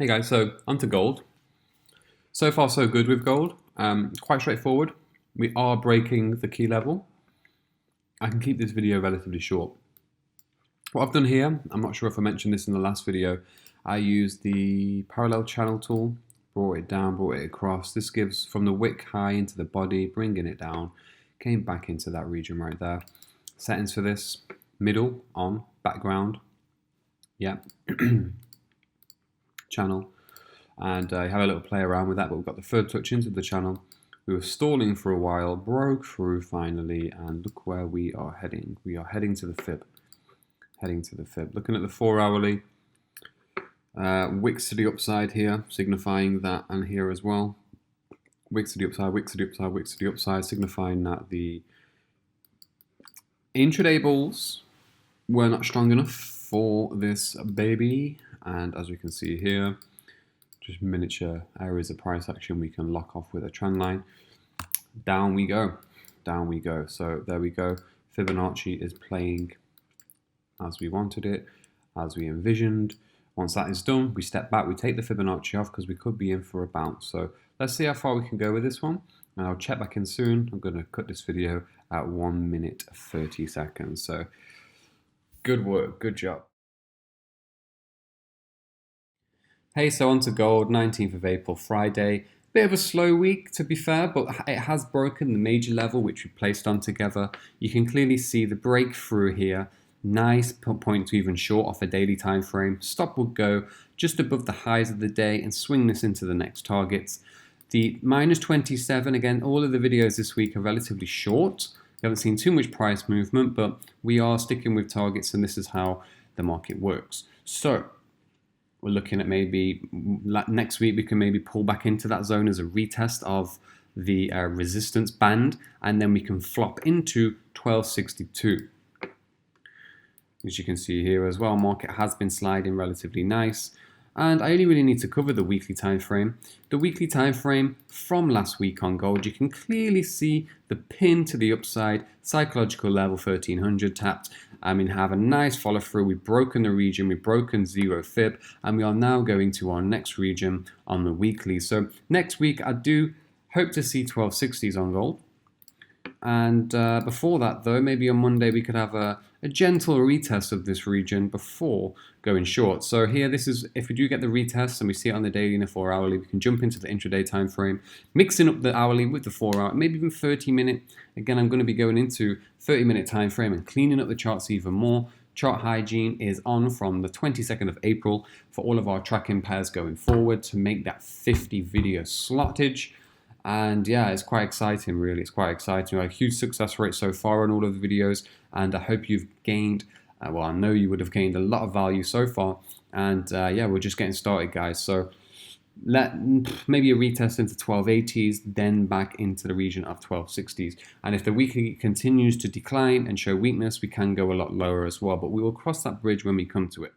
Hey guys, so onto gold. So far so good with gold. Quite straightforward. We are breaking the key level. I can keep this video relatively short. What I've done here, I'm not sure if I mentioned this in the last video, I used the parallel channel tool, brought it down, brought it across. This gives from the wick high into the body, bringing it down, came back into that region right there. Settings for this, middle, on, background, yeah, channel. And I have a little play around with that, but we've got the third touch into the channel. We were stalling for a while, broke through finally, and look where we are heading. We are heading to the fib. Heading to the fib. Looking at the 4 hourly, wicks to the upside here, signifying that, and here as well. Wicks to the upside, wicks to the upside, wicks to the upside, signifying that the intraday bulls were not strong enough for this baby. And as we can see here, just miniature areas of price action we can lock off with a trend line. Down we go, down we go. So there we go. Fibonacci is playing as we wanted it, as we envisioned. Once that is done, we step back, we take the Fibonacci off because we could be in for a bounce. So let's see how far we can go with this one. And I'll check back in soon. I'm going to cut this video at 1 minute 30 seconds. So good work, good job. Hey, so on to gold, 19th of April, Friday. Bit of a slow week, to be fair, but it has broken the major level, which we placed on together. You can clearly see the breakthrough here. Nice point to even short off a daily time frame. Stop would go just above the highs of the day and swing this into the next targets. The minus 27, again, all of the videos this week are relatively short. We haven't seen too much price movement, but we are sticking with targets, and this is how the market works. So we're looking at maybe next week we can maybe pull back into that zone as a retest of the resistance band, and then we can flop into 1262. As you can see here as well, market has been sliding relatively nice, and I only really need to cover the weekly time frame. The weekly time frame from last week on gold, you can clearly see the pin to the upside, psychological level 1300 tapped. Have a nice follow through. We've broken the region, we've broken zero fib, and we are now going to our next region on the weekly. So next week I do hope to see 1260s on gold. And before that though, maybe on Monday we could have a gentle retest of this region before going short. So here, this is, if we do get the retest and we see it on the daily and the 4 hourly, we can jump into the intraday time frame, mixing up the hourly with the 4 hour, maybe even 30 minute. Again, I'm going to be going into 30-minute time frame and cleaning up the charts even more. Chart hygiene is on from the 22nd of April for all of our tracking pairs going forward to make that 50 video slottage. And yeah, it's quite exciting, really. It's quite exciting. A huge success rate so far on all of the videos, and I hope you've gained, well, I know you would have gained a lot of value so far. And yeah, we're just getting started, guys. So maybe a retest into 1280s, then back into the region of 1260s. And if the weekly continues to decline and show weakness, we can go a lot lower as well. But we will cross that bridge when we come to it.